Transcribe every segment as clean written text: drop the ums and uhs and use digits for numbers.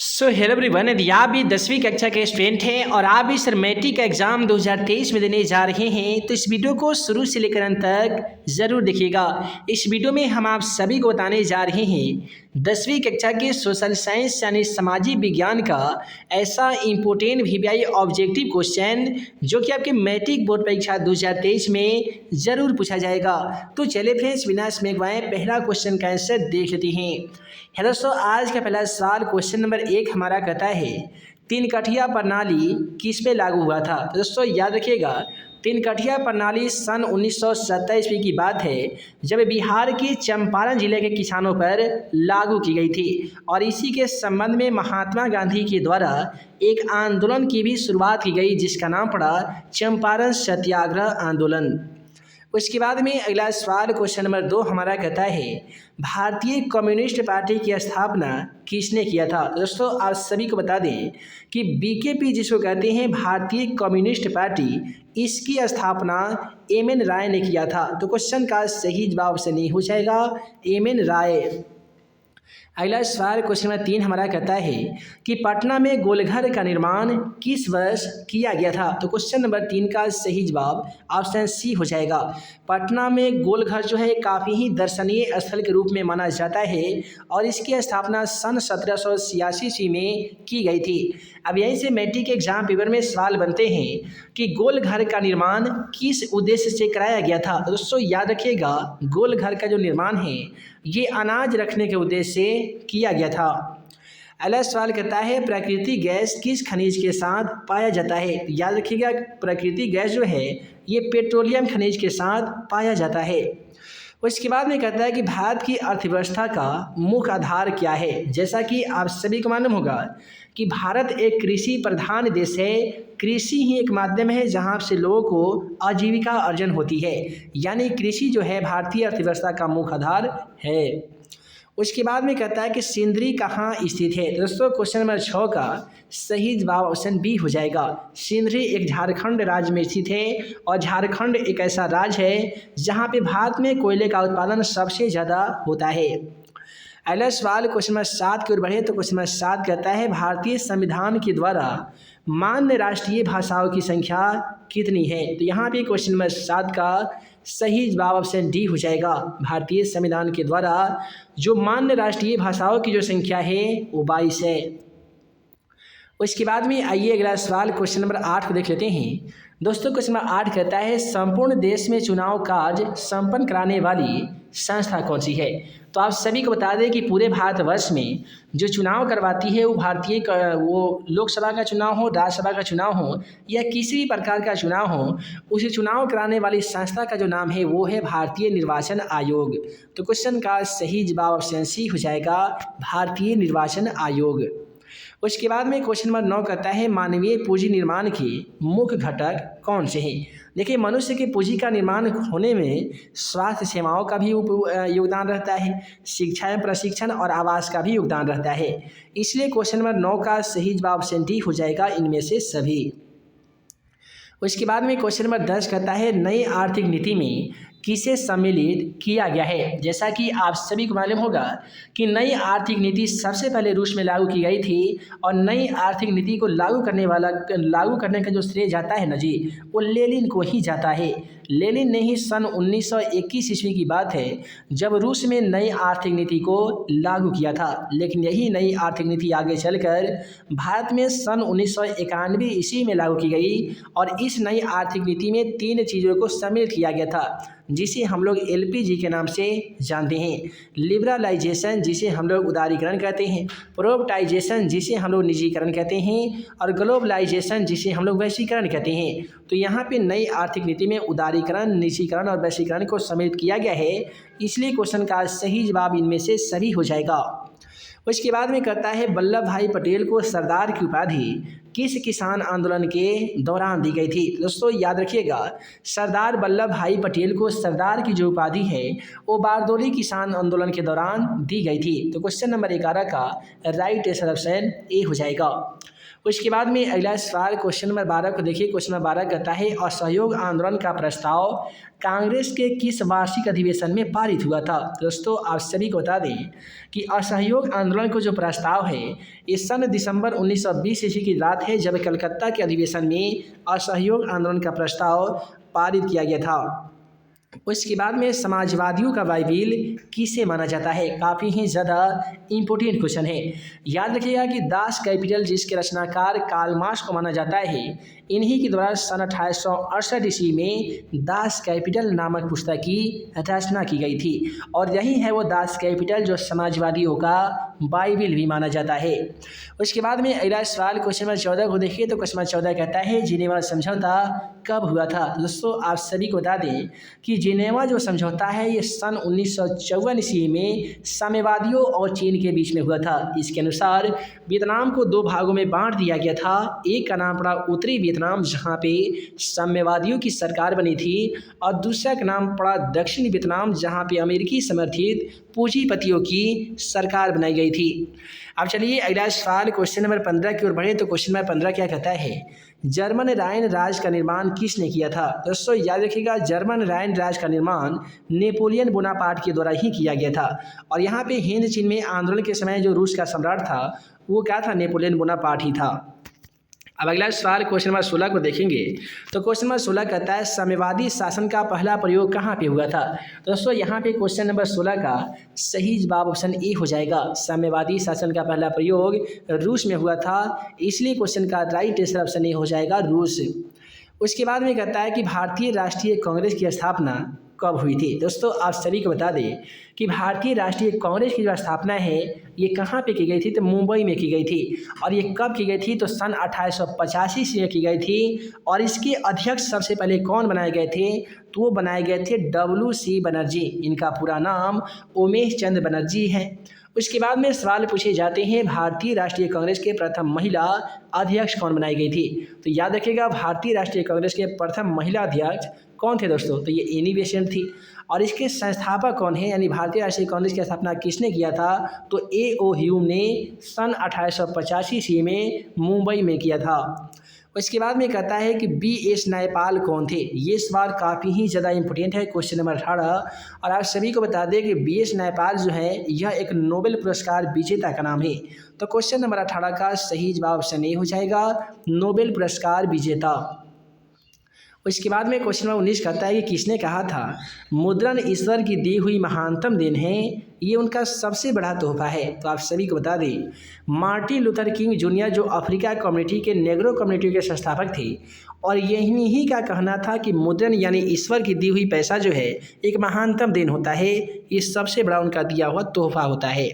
Hello everyone, यदि आप भी 10वीं कक्षा के स्टूडेंट हैं और आप भी सर मैट्रिक का एग्ज़ाम 2023 में देने जा रहे हैं तो इस वीडियो को शुरू से लेकर अंत तक ज़रूर देखिएगा। इस वीडियो में हम आप सभी को बताने जा रहे हैं 10वीं कक्षा के सोशल साइंस यानी सामाजिक विज्ञान का ऐसा इम्पोर्टेंट वीवीआई ऑब्जेक्टिव क्वेश्चन जो कि आपके मैट्रिक बोर्ड परीक्षा 2023 में ज़रूर पूछा जाएगा। तो चलिए फ्रेंड्स, बिना समय गवाए पहला क्वेश्चन का आंसर देख लेते हैं। है दोस्तों, आज का पहला सवाल क्वेश्चन नंबर 1 हमारा कहता है तीन कठिया प्रणाली किस पे लागू हुआ था। तो दोस्तों याद रखिएगा, तीन कठिया प्रणाली सन 1970 ईस्वी की बात है जब बिहार के चंपारण जिले के किसानों पर लागू की गई थी और इसी के संबंध में महात्मा गांधी के द्वारा एक आंदोलन की भी शुरुआत की गई जिसका नाम पड़ा चंपारण सत्याग्रह आंदोलन। उसके बाद में अगला सवाल क्वेश्चन नंबर 2 हमारा कहता है भारतीय कम्युनिस्ट पार्टी की स्थापना किसने किया था। तो दोस्तों आप सभी को बता दें कि बीकेपी जिसको कहते हैं भारतीय कम्युनिस्ट पार्टी, इसकी स्थापना एम.एन. राय ने किया था। तो क्वेश्चन का सही जवाब से नहीं हो जाएगा एम.एन. राय। अगला सवाल क्वेश्चन नंबर 3 हमारा कहता है कि पटना में गोलघर का निर्माण किस वर्ष किया गया था। तो क्वेश्चन नंबर 3 का सही जवाब ऑप्शन सी हो जाएगा। पटना में गोलघर जो है काफ़ी ही दर्शनीय स्थल के रूप में माना जाता है और इसकी स्थापना सन 1786 ईस्वी में की गई थी। अब यहीं से मैट्रिक के एग्जाम पेपर में सवाल बनते हैं कि गोलघर का निर्माण किस उद्देश्य से कराया गया था। तो दोस्तों याद रखिएगा, गोलघर का जो निर्माण है ये अनाज रखने के उद्देश्य से किया गया था। अगला सवाल कहता है प्राकृतिक गैस किस खनिज के साथ पाया जाता है। तो याद रखिएगा, प्राकृतिक गैस जो है ये पेट्रोलियम खनिज के साथ पाया जाता है। उसके बाद में कहता है कि भारत की अर्थव्यवस्था का मुख्य आधार क्या है। जैसा कि आप सभी को मालूम होगा कि भारत एक कृषि प्रधान देश है। कृषि ही एक माध्यम है जहां से लोगों को आजीविका अर्जन होती है, यानी कृषि जो है भारतीय अर्थव्यवस्था का मुख्य आधार है। उसके बाद में कहता है कि सिंदरी कहाँ स्थित है। दोस्तों क्वेश्चन नंबर 6 का सही जवाब ऑप्शन बी हो जाएगा। सिंदरी एक झारखंड राज्य में स्थित है और झारखंड एक ऐसा राज्य है जहाँ पे भारत में कोयले का उत्पादन सबसे ज़्यादा होता है। अगला सवाल क्वेश्चन नंबर 7 की ओर बढ़े तो क्वेश्चन नंबर 7 कहता है भारतीय संविधान के द्वारा मान्य राष्ट्रीय भाषाओं की संख्या कितनी है। तो यहाँ पे क्वेश्चन नंबर 7 का सही जवाब ऑप्शन डी हो जाएगा। भारतीय संविधान के द्वारा जो मान्य राष्ट्रीय भाषाओं की जो संख्या है वो 22 है। उसके बाद में आइए अगला सवाल क्वेश्चन नंबर 8 को देख लेते हैं। दोस्तों क्वेश्चन नंबर 8 कहता है संपूर्ण देश में चुनाव कार्य संपन्न कराने वाली संस्था कौन सी है। तो आप सभी को बता दें कि पूरे भारतवर्ष में जो चुनाव करवाती है वो लोकसभा का चुनाव हो, राज्यसभा का चुनाव हो या किसी भी प्रकार का चुनाव हो, उसे चुनाव कराने वाली संस्था का जो नाम है वो है भारतीय निर्वाचन आयोग। तो क्वेश्चन का सही जवाब ऑप्शन सी हो जाएगा, भारतीय निर्वाचन आयोग। उसके बाद में क्वेश्चन नंबर 9 कहता है मानवीय पूंजी निर्माण के मुख्य घटक कौन से हैं। देखिए, मनुष्य की पूंजी का निर्माण होने में स्वास्थ्य सेवाओं का भी योगदान रहता है, शिक्षा एवं प्रशिक्षण और आवास का भी योगदान रहता है। इसलिए क्वेश्चन नंबर 9 का सही जवाब ऑप्शन डी हो जाएगा, इनमें से सभी। उसके बाद में क्वेश्चन नंबर 10 कहता है नई आर्थिक नीति में किसे सम्मिलित किया गया है। जैसा कि आप सभी को मालूम होगा कि नई आर्थिक नीति सबसे पहले रूस में लागू की गई थी और नई आर्थिक नीति को लागू करने का जो श्रेय जाता है ना जी, वो लेनिन को ही जाता है। लेनिन ने ही सन 1921 ईस्वी की बात है जब रूस में नई आर्थिक नीति को लागू किया था, लेकिन यही नई आर्थिक नीति आगे चलकर भारत में सन 1991 ईस्वी में लागू की गई और इस नई आर्थिक नीति में 3 चीज़ों को सम्मिलित किया गया था जिसे हम लोग एलपीजी के नाम से जानते हैं। लिबरलाइजेशन जिसे हम लोग उदारीकरण कहते हैं, प्राइवेटाइजेशन जिसे हम लोग निजीकरण कहते हैं और ग्लोबलाइजेशन जिसे हम लोग वैश्वीकरण कहते हैं। तो यहाँ पे नई आर्थिक नीति में उदारीकरण, निजीकरण और वैश्वीकरण को सम्मिलित किया गया है, इसलिए क्वेश्चन का सही जवाब इनमें से सभी हो जाएगा। उसके बाद में कहता है वल्लभ भाई पटेल को सरदार की उपाधि किस किसान आंदोलन के दौरान दी गई थी। दोस्तों याद रखिएगा, सरदार वल्लभ भाई पटेल को सरदार की जो उपाधि है वो बारदोली किसान आंदोलन के दौरान दी गई थी। तो क्वेश्चन नंबर 11 का राइट आंसर ऑप्शन ए हो जाएगा। उसके बाद में अगला सवाल क्वेश्चन नंबर 12 को देखिए। क्वेश्चन नंबर 12 कहता है असहयोग आंदोलन का प्रस्ताव कांग्रेस के किस वार्षिक अधिवेशन में पारित हुआ था। दोस्तों आप सभी को बता दें कि असहयोग आंदोलन को जो प्रस्ताव है इस सन दिसंबर 1920 ईस्वी की रात है जब कलकत्ता के अधिवेशन में असहयोग आंदोलन का प्रस्ताव पारित किया गया था। उसके बाद में समाजवादियों का बाइबिल किसे माना जाता है। काफ़ी ही ज़्यादा इम्पोर्टेंट क्वेश्चन है। याद रखिएगा कि दास कैपिटल जिसके रचनाकार कार्ल मार्क्स को माना जाता है, इन्हीं के द्वारा सन 1868 ईस्वी में दास कैपिटल नामक पुस्तक की रचना की गई थी और यही है वो दास कैपिटल जो समाजवादियों का बाइबिल भी माना जाता है। उसके बाद में अगला सवाल क्वेश्चन नंबर 14 को देखिए। तो क्वेश्चन नंबर 14 कहता है जिनेवा समझौता कब हुआ था। दोस्तों आप सभी को बता दें कि जिनेवा जो समझौता है ये सन 1954 ईस्वी में साम्यवादियों और चीन के बीच में हुआ था। इसके अनुसार वियतनाम को दो भागों में बांट दिया गया था। एक का नाम पड़ा उत्तरी वियतनाम जहाँ पे साम्यवादियों की सरकार बनी थी और दूसरा का नाम पड़ा दक्षिण वियतनाम जहाँ पे अमेरिकी समर्थित पूंजीपतियों की सरकार बनाई गई थी। अब चलिए अगला सवाल क्वेश्चन नंबर 15 की ओर बढ़े। तो क्वेश्चन नंबर 15 क्या कहता है जर्मन राइन राज का निर्माण किसने किया था। दोस्तों याद रखिएगा जर्मन राइन राज का निर्माण नेपोलियन बोनापार्ट के द्वारा ही किया गया था और यहाँ पे हिंद चीन में आंदोलन के समय जो रूस का सम्राट था वो क्या था, नेपोलियन बोनापार्ट ही था। अब अगला सवाल क्वेश्चन नंबर 16 को देखेंगे। तो क्वेश्चन नंबर 16 कहता है साम्यवादी शासन का पहला प्रयोग कहाँ पे हुआ था। दोस्तों यहाँ पे क्वेश्चन नंबर 16 का सही जवाब ऑप्शन ए हो जाएगा। साम्यवादी शासन का पहला प्रयोग रूस में हुआ था, इसलिए क्वेश्चन का राइट आंसर ऑप्शन ए हो जाएगा रूस। उसके बाद में कहता है कि भारतीय राष्ट्रीय कांग्रेस की स्थापना कब हुई थी। दोस्तों आप सभी को बता दें कि भारतीय राष्ट्रीय कांग्रेस की जो स्थापना है ये कहाँ पे की गई थी, तो मुंबई में की गई थी और ये कब की गई थी, तो सन 1885 से की गई थी। और इसके अध्यक्ष सबसे पहले कौन बनाए गए थे, तो वो बनाए गए थे WC बनर्जी। इनका पूरा नाम उमेश चंद्र बनर्जी है। उसके बाद में सवाल पूछे जाते हैं भारतीय राष्ट्रीय कांग्रेस के प्रथम महिला अध्यक्ष कौन बनाई गई थी। तो याद रखिएगा भारतीय राष्ट्रीय कांग्रेस के प्रथम महिला अध्यक्ष कौन थे दोस्तों, तो ये एनी बेसेंट थी। और इसके संस्थापक कौन है, यानी भारतीय राष्ट्रीय कांग्रेस की स्थापना किसने किया था, तो A.O. ह्यूम ने सन 1885 ईस्वी में मुंबई में किया था। उसके बाद में कहता है कि B.S. नायपाल कौन थे। ये सवाल काफ़ी ही ज़्यादा इंपॉर्टेंट है, क्वेश्चन नंबर 18। और आप सभी को बता दें कि B.S. नायपाल जो है यह एक नोबेल पुरस्कार विजेता का नाम है। तो क्वेश्चन नंबर 18 का सही जवाब ऑप्शन ए हो जाएगा, नोबेल पुरस्कार विजेता। उसके बाद में क्वेश्चन नंबर 19 कहता है कि किसने कहा था मुद्रण ईश्वर की दी हुई महानतम देन है, ये उनका सबसे बड़ा तोहफा है। तो आप सभी को बता दें मार्टिन लूथर किंग जूनियर जो अफ्रीका कम्युनिटी के नेग्रो कम्युनिटी के संस्थापक थे और यही ही का कहना था कि मुद्रण यानी ईश्वर की दी हुई पैसा जो है एक महानतम देन होता है, ये सबसे बड़ा उनका दिया हुआ तोहफा होता है।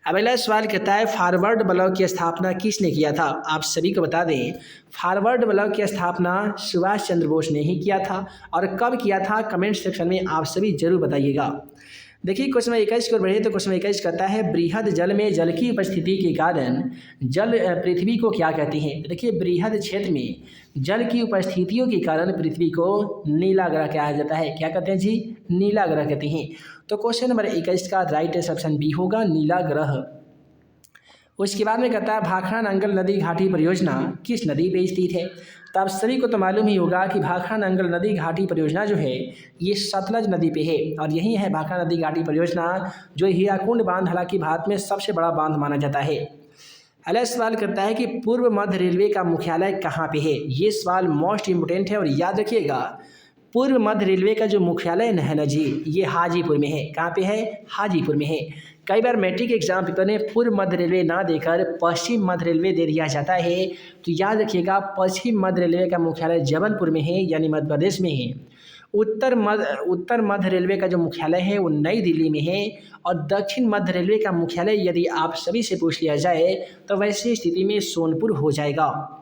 अब अगला सवाल कहता है फॉरवर्ड ब्लॉक की स्थापना किसने किया था। आप सभी को बता दें फॉरवर्ड ब्लॉक की स्थापना सुभाष चंद्र बोस ने ही किया था और कब किया था, कमेंट सेक्शन में आप सभी जरूर बताइएगा। देखिए क्वेश्चन नंबर 21 की ओर बढ़े। तो क्वेश्चन नंबर 21 कहता है बृहद जल में जल की उपस्थिति के कारण जल पृथ्वी को क्या कहती है। देखिए बृहद क्षेत्र में जल की उपस्थितियों के कारण पृथ्वी को नीला ग्रह कहा जाता है। क्या कहते हैं जी, नीला ग्रह कहते हैं। तो क्वेश्चन नंबर 21 का राइट ऑप्शन बी होगा, नीला ग्रह। उसके बाद में कहता है भाखड़ा नांगल नदी घाटी परियोजना किस नदी पे स्थित है। तो आप सभी को तो मालूम ही होगा कि भाखड़ा नांगल नदी घाटी परियोजना जो है ये सतलज नदी पे है और यही है भाखड़ा नदी घाटी परियोजना जो हीराकुंड बांध हालांकि भारत में सबसे बड़ा बांध माना जाता है। अगला सवाल करता है कि पूर्व मध्य रेलवे का मुख्यालय कहाँ पे है। ये सवाल मोस्ट इम्पोर्टेंट है और याद रखिएगा पूर्व मध्य रेलवे का जो मुख्यालय है ना जी, ये हाजीपुर में है। कहाँ पे है, हाजीपुर में है। कई बार मैट्रिक एग्जाम पेपर में पूर्व मध्य रेलवे ना देकर पश्चिम मध्य रेलवे दे दिया जाता है, तो याद रखिएगा पश्चिम मध्य रेलवे का मुख्यालय जबलपुर में है यानी मध्य प्रदेश में है। उत्तर मध्य रेलवे का जो मुख्यालय है वो नई दिल्ली में है और दक्षिण मध्य रेलवे का मुख्यालय यदि आप सभी से पूछ लिया जाए तो वैसी स्थिति में सोनपुर हो जाएगा।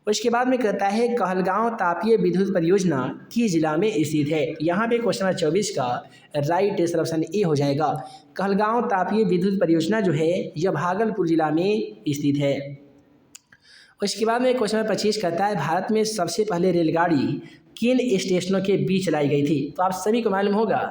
उसके बाद में कहता है कहलगांव तापीय विद्युत परियोजना किस जिला में स्थित है। यहाँ पे क्वेश्चन नंबर 24 का राइट आंसर ऑप्शन ए हो जाएगा। कहलगांव तापीय विद्युत परियोजना जो है यह भागलपुर जिला में स्थित है। उसके बाद में क्वेश्चन नंबर 25 कहता है भारत में सबसे पहले रेलगाड़ी किन स्टेशनों के बीच चलाई गई थी। तो आप सभी को मालूम होगा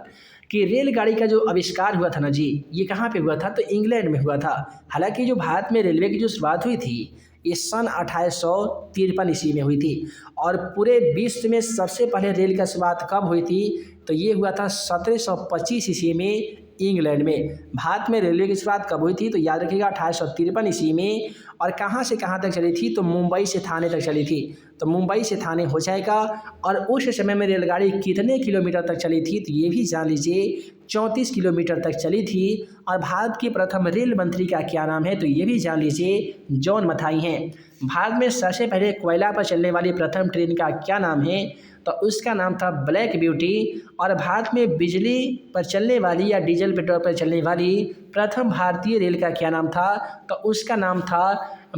कि रेलगाड़ी का जो आविष्कार हुआ था ना जी, ये कहाँ पे हुआ था, तो इंग्लैंड में हुआ था। हालांकि जो भारत में रेलवे की जो शुरुआत हुई थी ये सन 1853 ईस्वी में हुई थी। और पूरे विश्व में सबसे पहले रेल की शुरुआत कब हुई थी? तो ये हुआ था 1725 ईस्वी में इंग्लैंड में। भारत में रेलवे की शुरुआत कब हुई थी? तो याद रखिएगा 1853 ईस्वी में। और कहाँ से कहाँ तक चली थी? तो मुंबई से थाने तक चली थी। तो मुंबई से थाने हो जाएगा। और उस समय में रेलगाड़ी कितने किलोमीटर तक चली थी? तो ये भी जान लीजिए, 34 किलोमीटर तक चली थी। और भारत के प्रथम रेल मंत्री का क्या नाम है? तो ये भी जान लीजिए, जॉन मथाई हैं। भारत में सबसे पहले कोयला पर चलने वाली प्रथम ट्रेन का क्या नाम है? तो उसका नाम था ब्लैक ब्यूटी। और भारत में बिजली पर चलने वाली या डीजल पेट्रोल पर चलने वाली प्रथम भारतीय रेल का क्या नाम था? तो उसका नाम था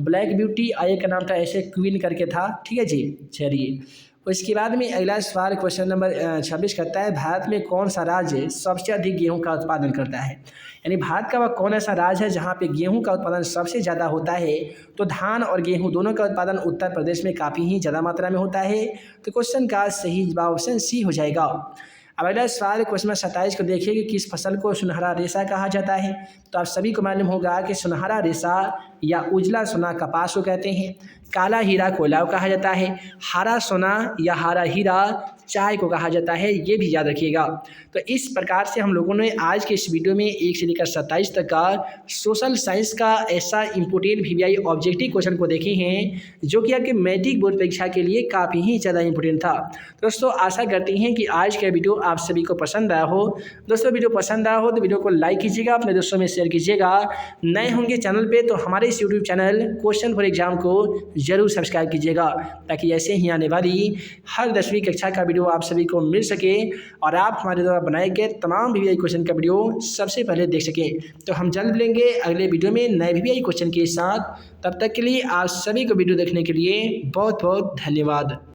ब्लैक ब्यूटी। और एक का नाम था ऐसे क्वीन करके था। ठीक है जी, चलिए। उसके बाद में अगला सवाल क्वेश्चन नंबर 26 करता है, भारत में कौन सा राज्य सबसे अधिक गेहूं का उत्पादन करता है? यानी भारत का वह कौन ऐसा राज्य है जहां पे गेहूं का उत्पादन सबसे ज़्यादा होता है? तो धान और गेहूं दोनों का उत्पादन उत्तर प्रदेश में काफ़ी ही ज़्यादा मात्रा में होता है। तो क्वेश्चन का सही जवाब ऑप्शन सी हो जाएगा। अब अगला सवाल क्वेश्चन नंबर 27 को देखिए कि किस फसल को सुनहरा रेशा कहा जाता है? तो आप सभी को मालूम होगा कि सुनहरा रेशा या उजला सोना कपास को कहते हैं, काला हीरा कोयला को कहा जाता है, हरा सोना या हरा हीरा चाय को कहा जाता है। ये भी याद रखिएगा। तो इस प्रकार से हम लोगों ने आज के इस वीडियो में 1 से लेकर 27 तक का सोशल साइंस का ऐसा इम्पोर्टेंट वीवीआई ऑब्जेक्टिव क्वेश्चन को देखे हैं जो कि आपके मैट्रिक बोर्ड परीक्षा के लिए काफ़ी ही ज़्यादा इंपॉर्टेंट था। दोस्तों आशा करते हैं कि आज का वीडियो आप सभी को पसंद आया हो। दोस्तों वीडियो पसंद आया हो तो वीडियो को लाइक कीजिएगा, अपने दोस्तों में शेयर कीजिएगा। नए होंगे चैनल पे तो हमारे इस YouTube channel question for exam को जरूर सब्सक्राइब कीजिएगा, ताकि ऐसे ही आने वाली हर 10वीं कक्षा का वीडियो आप सभी को मिल सके और आप हमारे द्वारा बनाए गए तमाम वीवीआई क्वेश्चन का वीडियो सबसे पहले देख सकें। तो हम जल्द मिलेंगे अगले वीडियो में नए वीवीआई क्वेश्चन के साथ। तब तक के लिए आप सभी को वीडियो देखने के लिए बहुत बहुत धन्यवाद।